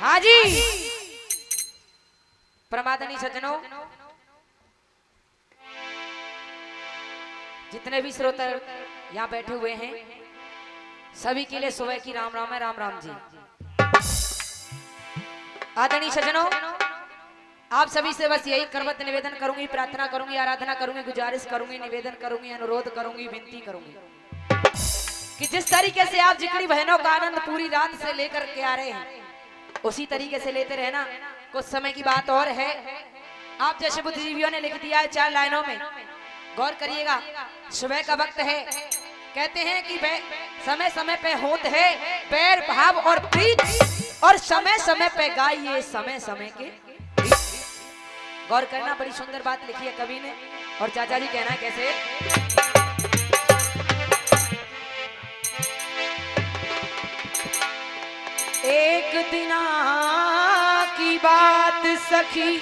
हाँ जी प्रमादनी सज्जनों, जितने भी श्रोता यहाँ बैठे हुए हैं सभी के लिए सुबह की राम राम है। राम राम जी। आदरणीय सज्जनों, आप सभी से बस यही करवत निवेदन करूंगी, प्रार्थना करूंगी, आराधना करूंगी, गुजारिश करूंगी, निवेदन करूंगी, अनुरोध करूंगी, विनती करूंगी कि जिस तरीके से आप जिकड़ी बहनों का आनंद पूरी रात से लेकर के आ रहे हैं उसी तरीके से लेते रहना। कुछ समय की बात और है, आप जैसे बुद्धिजीवियों ने लिख दिया है 4 लाइनों में, गौर करिएगा। सुबह का वक्त है, कहते हैं कि समय समय पे होत है पैर भाव और प्रीत, और समय समय पे गाइए समय समय के। गौर करना, बड़ी सुंदर बात लिखी है कवि ने। और चाचा जी कहना है कैसे, एक दिन की बात सखी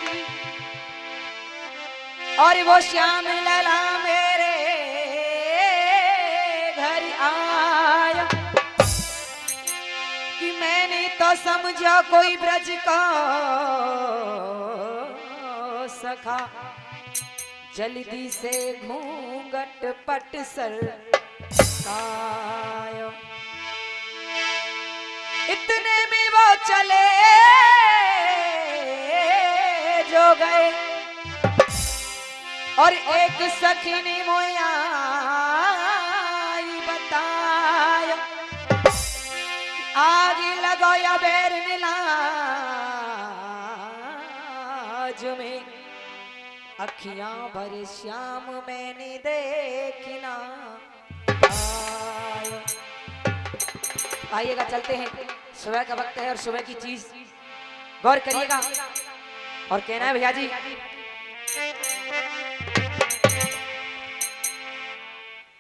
और वो श्याम लला मेरे घर आया कि मैंने तो समझा कोई ब्रज का सखा, जल्दी से घूंघट पट सर कायो। इतने में वो चले जो गए और एक सखी ने मोया बताया, आगे लगो या बैर नीलाज में अखियां भरे श्याम मैंने देखना। आइएगा चलते हैं, सुबह का वक्त है और सुबह की चीज गौर करिएगा। और कहना है भैया जी,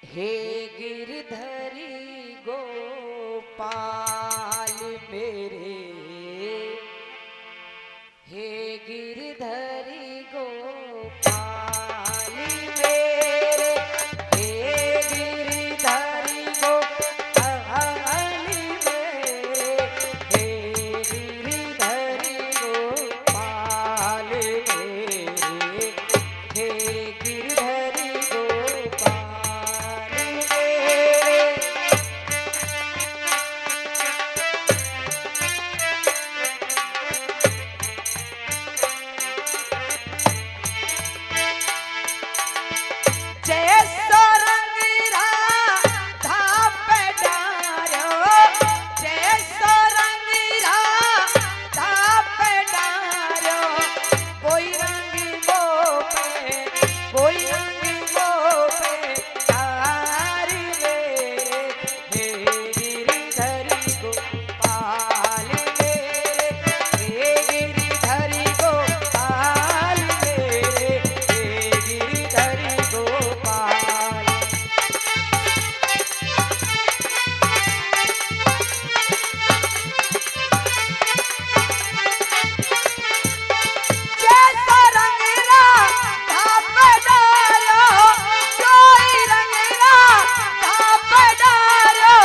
हे गिरधरी गोपाल मेरे, हे गिरधरी गोपाल मेरे, हे गिरधरी गोपाल मेरे, हे गिरधरी गोपाल मेरे, हे गिरधरी गोपाल मेरे। जैसो रंग राधा पे डारो, जैसो रंग राधा पे डारो, कोई रंग वो पे, कोई रंग वो पे तारी मेरे, हे गिरधरी गोपाल मेरे, हे गिरधरी गोपाल मेरे, हे गिरधरी गोपाल। जैसा रंग राधा पे डारो, कोई रंग राधा पे डारो,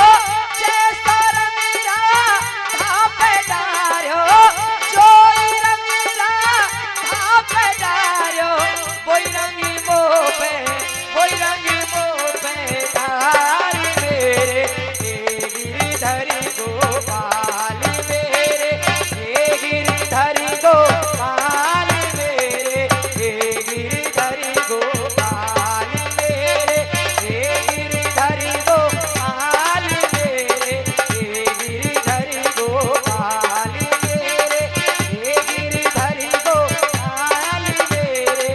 जैसा रंग राधा पे डारो, कोई रंग राधा पे डारो, कोई रंग वो पे, कोई रंग वो पे तारी मेरे, हे गिरधरी गोपाल मेरे, हे गिरधरी गोपाल मेरे, हे गिरधरी गोपाल मेरे, हे गिरधरी गोपाल मेरे, हे गिरधरी गोपाल मेरे, हे गिरधरी गोपाल मेरे,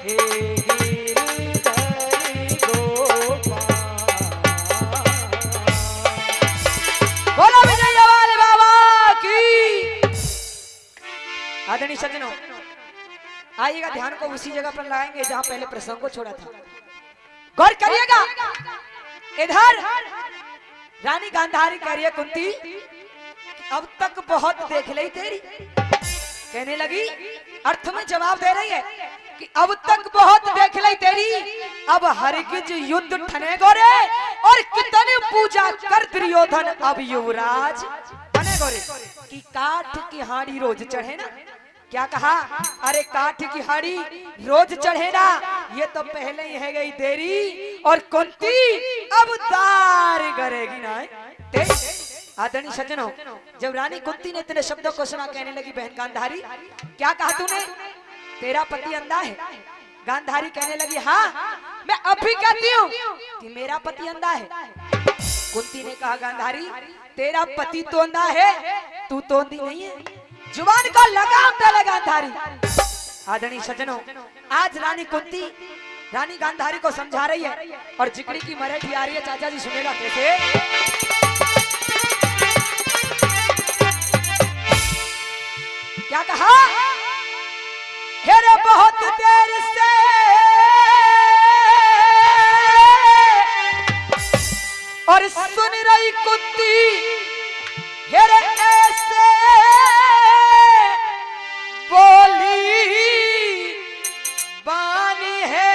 हे गिरधरी गोपाल। बोलो विजय वाले बाबा की। आदरणीय सज्जनों, आइएगा ध्यान को उसी जगह पर लाएंगे जहां पहले प्रसंग को छोड़ा था। गौर करिएगा, इधर रानी गांधारी कह रही है कुंती, अब तक बहुत देख ली तेरी, कहने लगी अर्थ में जवाब दे रही है कि अब तक बहुत देख ली तेरी, अब हरगिज युद्ध ठने गोरे और कितने पूजा कर दुर्योधन अब युवराज बने करे कि काठ की हाड़ी रोज चढ़े ना। क्या कहा? अरे काठ की हाड़ी रोज चढ़े ना, ये तो पहले ही है गई देरी और कुंती अब दार करेगी ना। आदरणीय सज्जनों, जब रानी कुंती ने इतने शब्दों को सुना, कहने लगी बहन गांधारी क्या कहा तूने? तेरा पति अंधा है? गांधारी कहने लगी हाँ, मैं अभी कहती हूँ कि मेरा पति अंधा है। कुंती ने कहा गांधारी तेरा पति तो अंधा है, तू तो अंधी नहीं है, जुबान का लगाम डाले गांधारी। आदरणीय सज्जनों, आज रानी कुंती रानी गांधारी को समझा रही है और जिगड़ी की मराठी आ रही है। चाचा जी सुनेगा कैसे? क्या कहा? हेरे बहुत देर से और सुन रही कुंती, हेरे ऐसे बोली बानी है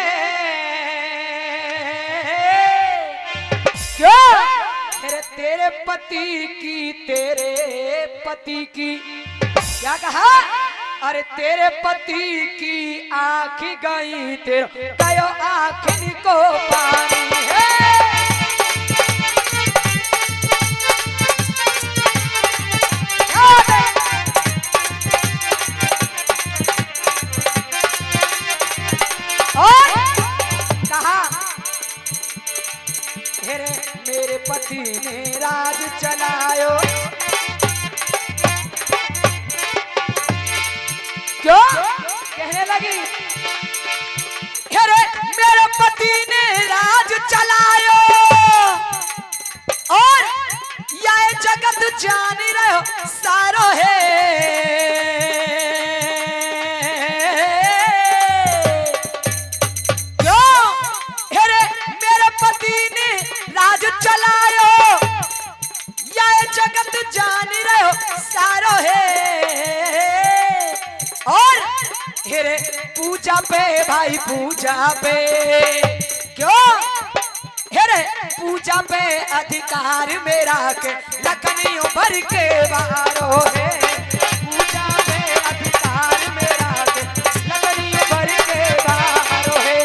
क्या? हेरे तेरे पति की क्या कहा? अरे तेरे पति की आँख गई, तेरे कयो आँख को पानी है। और कहा हेरे मेरे पति ने राज चलायो, क्यों? कहने लगी अरे मेरे पति ने राज चलायो और यह जगत जान रहे हो सारो है। क्यों? अरे मेरे पति ने राज चलायो, यह जगत जान रहे हो सारो है। और हेरे पूजा पे भाई पूजा पे, क्यों? हेरे पूजा पे अधिकार मेरा के लखनियों भर के बारो है। पूजा पे अधिकार मेरा के लखनियों भर के बारो है।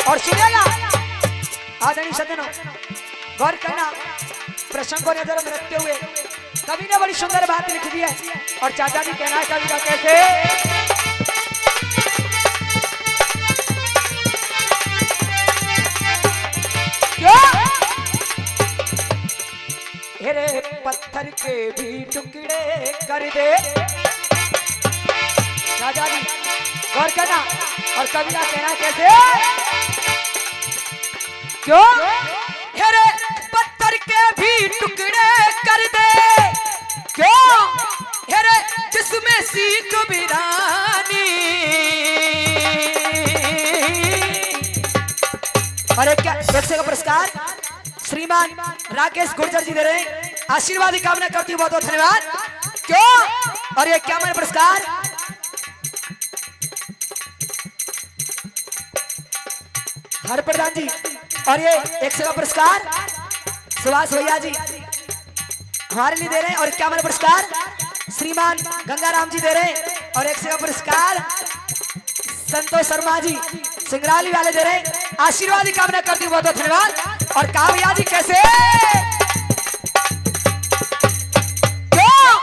और सुनेगा आदरणीय सज्जनों, गौर करना, प्रसंग को नजर में रखते हुए कवि ने बड़ी सुंदर बात लिख दी है। और चाचा जी कहना है कवि का कैसे? क्यों? हेरे पत्थर के भी टुकड़े कर दे। चाचा जी गौर करना, और कवि का कहना है कैसे? क्यों? हेरे पत्थर के भी टुकड़े कर दे। क्यों? हेरे जिसमें सीख बिरानी। अरे क्या एक से का पुरस्कार श्रीमान राकेश गुर्जर जी दे रहे हैं, आशीर्वाद की कामना करती हूँ, बहुत बहुत धन्यवाद। क्यों? और ये क्या मैंने पुरस्कार हर प्रधान जी, और ये एक सेवा पुरस्कार सुभाष भैया जी हमारे लिए दे रहे हैं। और क्या मैंने पुरस्कार श्रीमान गंगाराम जी दे रहे हैं। और एक सेवा पुरस्कार संतोष शर्मा जी सिंगराली वाले दे रहे हैं, आशीर्वाद की कामना करती हूँ, बहुत बहुत धन्यवाद। और कहा भैया जी कैसे? क्यों?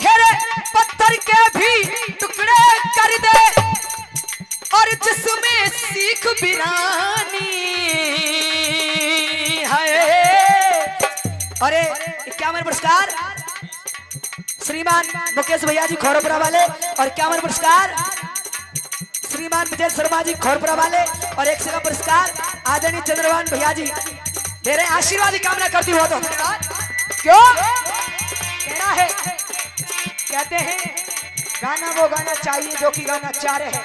हेरे पत्थर के भी टुकड़े कर दे और जिसमें सीख बिरानी है। अरे क्या मैंने पुरस्कार श्रीमान मुकेश भैया जी खोरपुरा वाले। और क्या मैंने पुरस्कार श्रीमान विजय शर्मा जी खोरपुरा वाले। और एक सेवा पुरस्कार आदरणीय चंद्रभान भैया जी दे रहे, आशीर्वाद की कामना करती हूँ, तो क्यों? कहना है, कहते हैं गाना वो गाना चाहिए जो कि गाना चाह रहे हैं,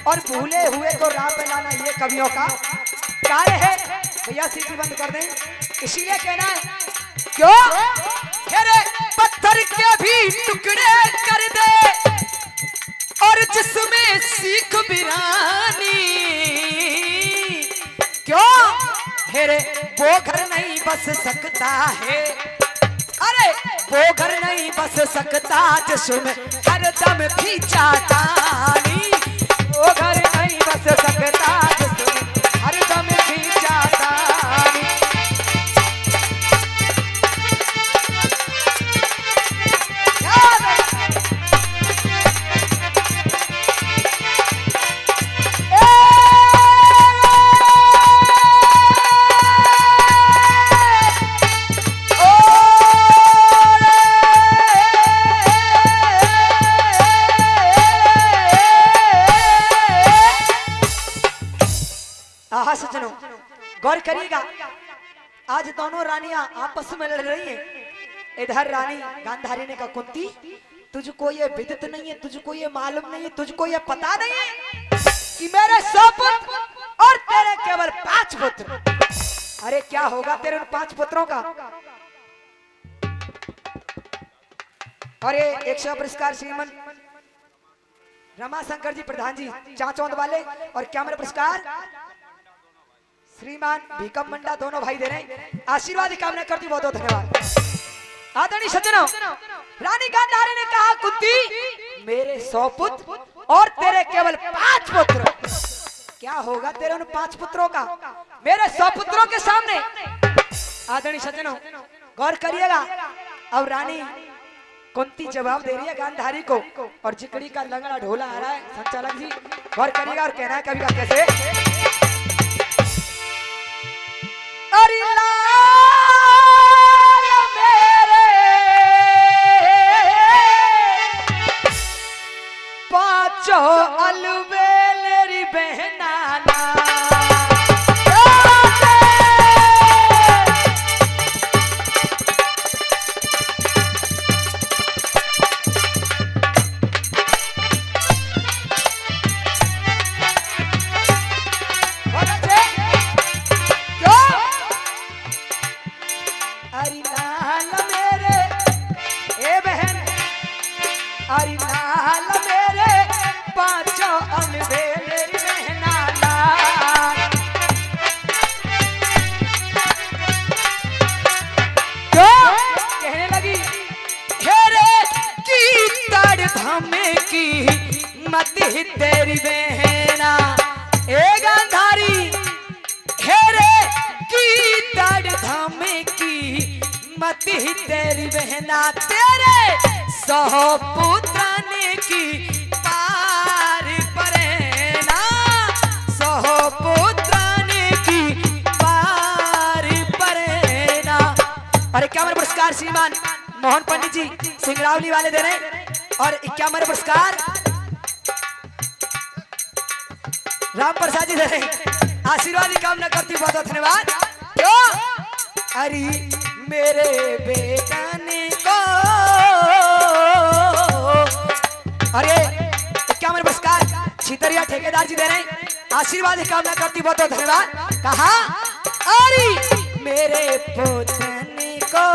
और भूले हुए को राह पे लाना ये कवियों का कार्य है। भैया सीटी बंद कर दें, इसीलिए कहना है क्यों? हेरे पत्थर के भी टुकड़े कर दे और और जिसमें सीख बिरानी, क्यों हेरे वो घर नहीं बस सकता है, अरे वो घर नहीं बस सकता जिसमें हरदम खींचातानी, वो घर नहीं बस सकता जिसमें हरदम खींचातानी। सज्जनों गौर करिएगा, आज दोनों रानियां आपस में लड़ रही हैं। इधर रानी गांधारी ने कहा कुंती तुझको ये विदित नहीं है, तुझको ये मालूम नहीं है, तुझको ये पता नहीं है कि मेरे 100 पुत्र और तेरे केवल 5 पुत्र। अरे क्या होगा तेरे उन 5 पुत्रों का? और ये 100 पुरस्कार श्रीमन रमाशंकर जी प्रधान जी चाचौंद वाले, और क्या मेरा पुरस्कार श्रीमान भीकम मंडा, दोनों भाई दे रहे हैं। आशीर्वाद की कामना करती, बहुत बहुत धन्यवाद। आदरणीय सज्जनों, रानी गांधारी ने कहा कुंती मेरे 100 पुत्र और तेरे केवल 5 पुत्र। क्या होगा तेरे उन 5 पुत्रों का मेरे 100 पुत्रों के सामने? आदरणीय सज्जनों गौर करिएगा, अब रानी कुंती जवाब दे रही है गांधारी को, और जिकड़ी का लंगड़ा ढोला आ रहा है संचालक जी, गौर करिएगा और कहना है कभी का कैसे। अरे लाल मेरे 5 अलबेलेरी बहना तेरी बहना ए गांधारी हेरे की दड़ धामे की मत ही तेरी बहना, तेरे 100 पुत्राने की पार परेना, 100 पुत्राने की पार परेना। अरे क्या मेरा पुरस्कार श्रीमान मोहन पंडित जी सिंगरावली वाले दे रहे हैं, और क्या मेरा पुरस्कार राम प्रसाद जी दे रहे हैं। आशीर्वाद की कामना करती, बहुत बहुत धन्यवाद। क्यों अरे मेरे बेटा ने को, अरे क्या मेरे पुरस्कार छितरिया ठेकेदार जी दे रहे हैं। आशीर्वाद की कामना करती, बहुत बहुत धन्यवाद। कहा अरे मेरे पोतने को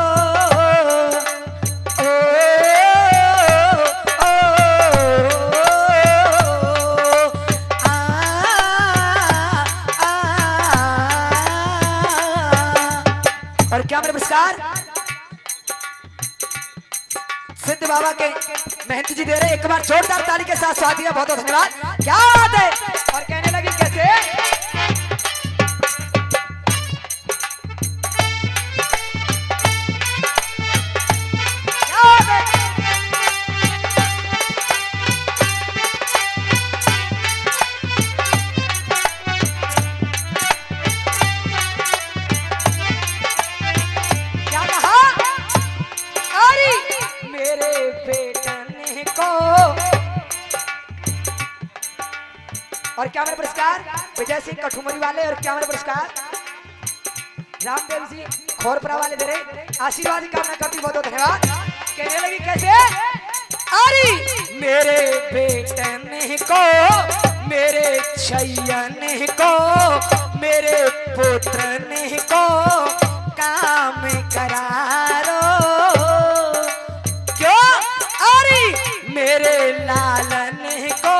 क्या मेरे पुरस्कार सिद्ध बाबा के महंत जी दे रहे, एक बार जोरदार ताली के साथ स्वागत, बहुत बहुत धन्यवाद। क्या बात है, और कहने लगी कैसे और क्या मेरे पुरस्कार विजय सिंह कठुमरी वाले, और क्या मेरे पुरस्कार रामदेव जी खोरपरा वाले दे रहे। आशीर्वाद की कामना करती, बहुत बहुत धन्यवाद। कहने लगी कैसे अरे मेरे बेटने को, मेरे छैयने को, मेरे पुत्रने को काम करारो, क्यों अरे मेरे लालने को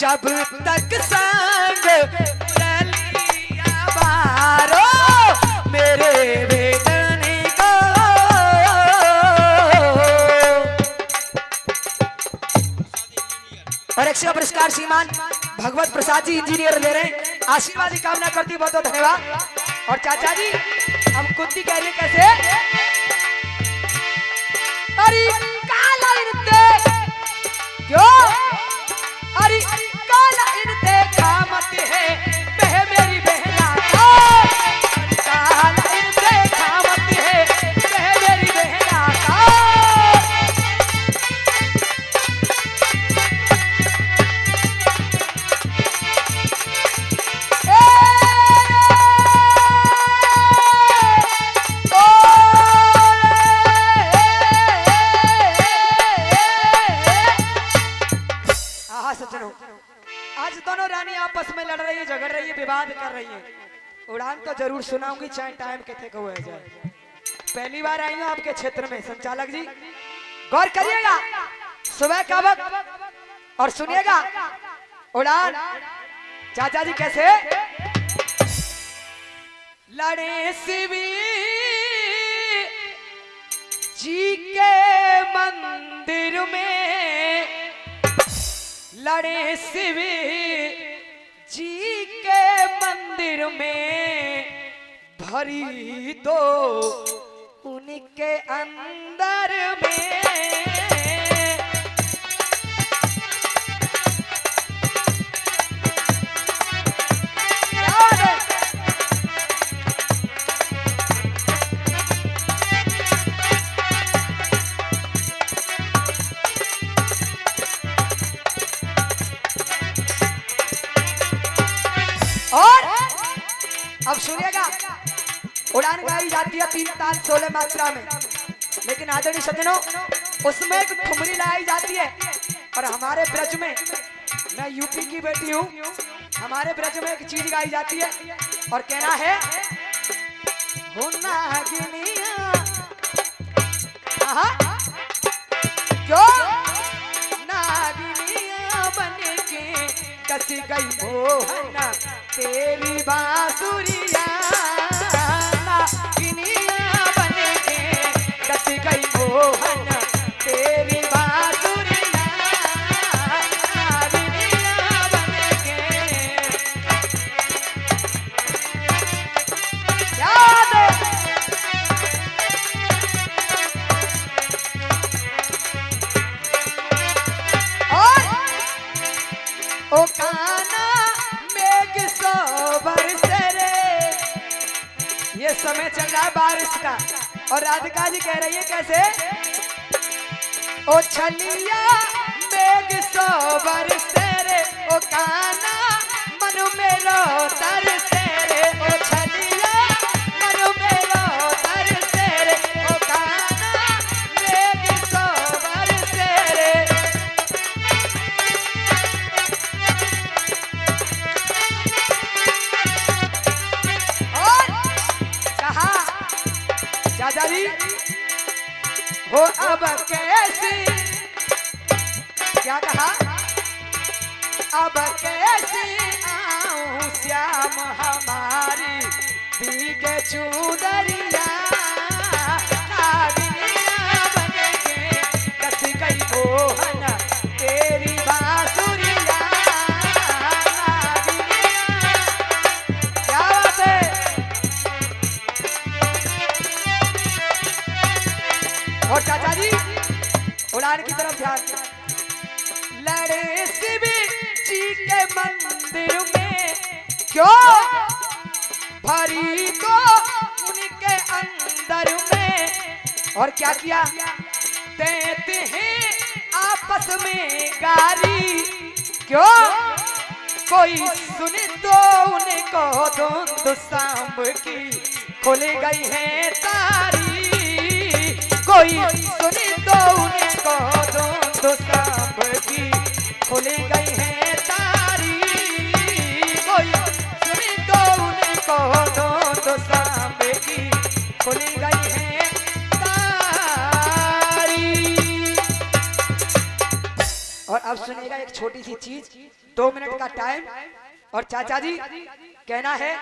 जब तक संग मुरलिया बारो मेरे वेदने को। और एक सेवा पुरस्कार श्रीमान भगवत प्रसाद जी इंजीनियर दे रहे हैं, आशीर्वाद की कामना करती, बहुत बहुत धन्यवाद। और चाचा जी हम कुत्ती कह रही है कैसे, अरे काला इनते क्यों, अरे काला इनते खामत है बह मेरी बहना का, काला इनते खामत है बह मेरी बहना का। आज दोनों रानी आपस में लड़ रही है, झगड़ रही है, विवाद कर रही है। उड़ान तो जरूर सुनाऊंगी चाहे टाइम कितने को हो जाए। पहली बार आई हूं आपके क्षेत्र में संचालक जी, गौर करिएगा सुबह का वक्त और सुनिएगा उड़ान। चाचा जी कैसे, लड़े शिवी जी के मंदिर में, लड़े शिव जी के मंदिर में, भरी दो उनके अंदर में। और अब सुनिएगा उड़ान गाई जाती है 3 ताल 16 मात्रा में, लेकिन आदरणीय सज्जनों उसमें एक ठुमरी लगाई जाती है। और हमारे ब्रज में, मैं यूपी की बेटी हूँ, हमारे ब्रज में एक चीज गाई जाती है और कहना है, हो नागिनिया क्यों नागिनिया बन के कस गई मोहना तेरी बांसुरिया, नागिनिया बन के कस गई मोहना तेरी बांसुरिया, नागिनिया बन के। याद और ओ काना मेघ सो बरसे रे, ये समय चल रहा है बारिश का। और राधिका जी कह रही है कैसे, ओ छलिया मेघ सो बरसे रे, ओ काना मन मेरो तरसे रे, ओ छलिया मन मेरो तरसे रे, ओ काना मेघ सो बरसे रे। चाचा जी हो अब कैसी, क्या कहा, अब कैसी आऊं श्याम हमारी भीगे चूदरिया, नागिनिया बन के कस गई मोहना तेरी बांसुरिया, नागिनिया। क्या बात है। और चाचा जी उड़ान की तरफ ध्यान, लड़े शिव जी के मंदिर में क्यों, भरी तो उनके अंदर में। और क्या किया, देते हैं आपस में गारी क्यों, कोई सुने तो उनको धुंध सांब की खुल गई है तारी, कोई सुने तो उनको धुंध सांब की खुल गई है तारी, कोई सुने तो उनको धुंध सांब की खुल गई है तारी। और अब सुनिएगा एक छोटी सी चीज, 2 मिनट का टाइम। और चाचा जी कहना है,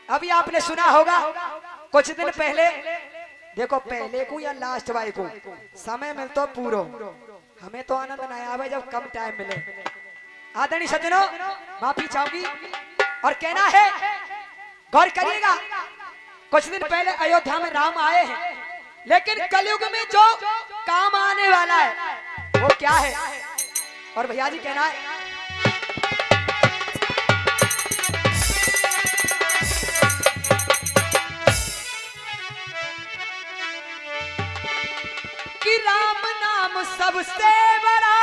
अभी आपने सुना होगा कुछ दिन पहले, देखो पहले को या लास्ट वाले को समय मिलता पूरो, हमें तो आनंद नहीं आवे जब कम टाइम मिले। आदरणीय सज्जनों, माफी चाहूंगी। और कहना है, गौर करिएगा, कुछ दिन पहले अयोध्या में राम आए हैं, लेकिन कलयुग में जो काम आने वाला है वो क्या है? और भैया जी कहना है, कि राम नाम सबसे बड़ा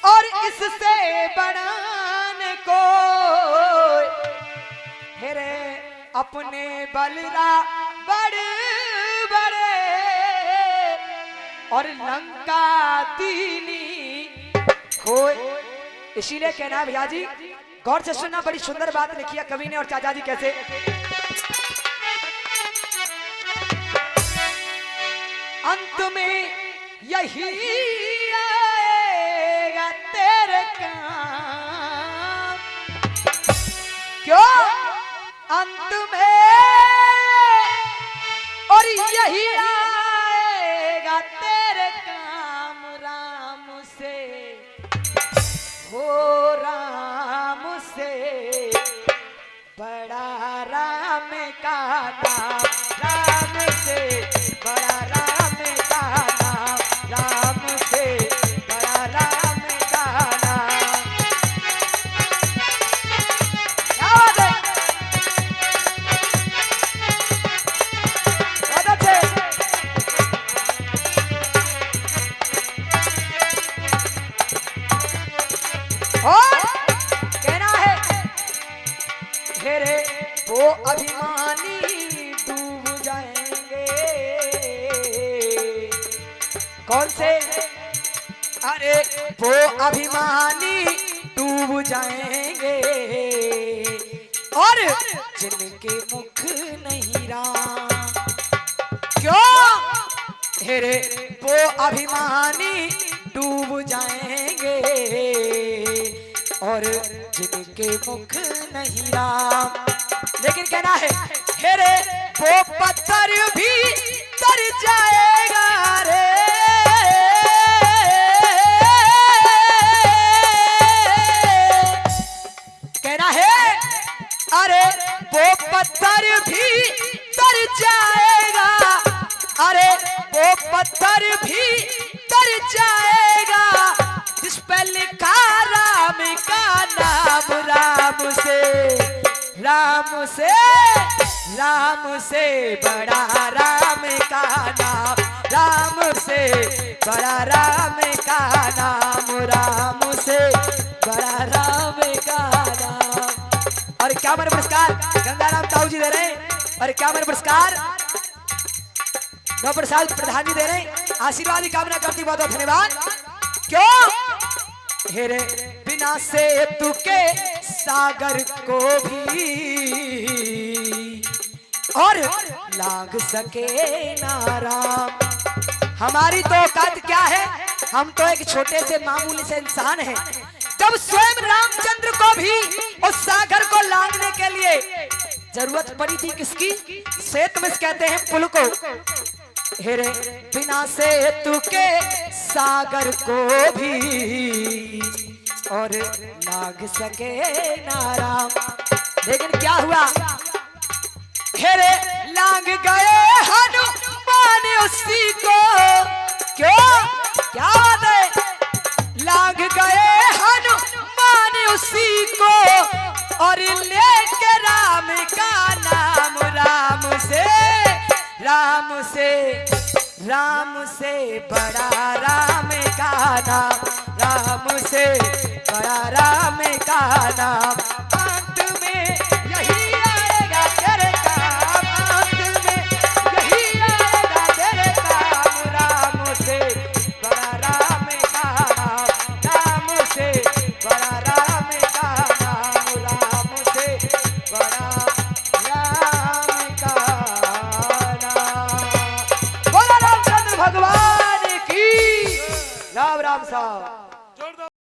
और इससे बड़ा न कोई, हेरे अपने बलरा बड़े बड़े और लंका दीनी खोए। इसीलिए कहना है भैया जी, गौर से सुनना, बड़ी सुंदर बात लिखी है कवि ने। और चाचा जी कैसे, अंत में यही आएगा तेरे काम, क्यों अंत में और यही आएगा तेरे काम, राम से हो राम से बड़ा राम का नाम, राम से बड़ा राम का नाम, राम से बड़ा राम का नाम। क्या बात है, बहुत अच्छे। और कहना है, हेरे वो अभिमानी डूब जाएंगे। कौन से? अरे वो अभिमानी डूब जाएंगे और जिनके मुख नहीं राम, क्यों? हेरे वो अभिमानी डूब जाएंगे और जिनके मुख नहीं राम। लेकिन कहना है, हेरे वो पत्थर भी तर जाएगा रे, कहना है, अरे वो पत्थर भी तर जाएगा, अरे वो पत्थर भी तर जाएगा जिस पे लिखा राम का नाम, राम से राम से राम से बड़ा राम का नाम, राम से बड़ा राम का नाम, राम से बड़ा राम का नाम। और क्या मेरे पुरस्कार गंगाराम ताऊ जी दे रहे हैं, और क्या मेरे पुरस्कार नौ प्रसाद प्रधान जी दे रहे हैं। आशीर्वाद की कामना करती, बहुत बहुत धन्यवाद। क्यों? हेरे बिना सेतु के सागर को भी और लाग सके ना राम। हमारी तो औकात क्या है, हम तो एक छोटे से मामूली से इंसान हैं। जब स्वयं रामचंद्र को भी उस सागर को लांघने के लिए जरूरत पड़ी थी किसकी? सेतुमिस कहते हैं पुल को। हेरे बिना सेतु के सागर को भी और लाग सके ना राम। लेकिन क्या हुआ? हेरे लांग गए हनुमान उसी को, क्यों? क्या बात है? लांग गए हनुमान उसी को और लेके राम का नाम, राम से राम से राम से बड़ा राम का नाम, राम से बड़ा राम का नाम। अंत में यही आएगा तेरे काम, अंत में यही आएगा तेरे काम, राम से बड़ा राम का नाम, राम से बड़ा राम का नाम, राम से बड़ा राम का नाम। बोला रामचंद्र भगवान की राम राम साहब।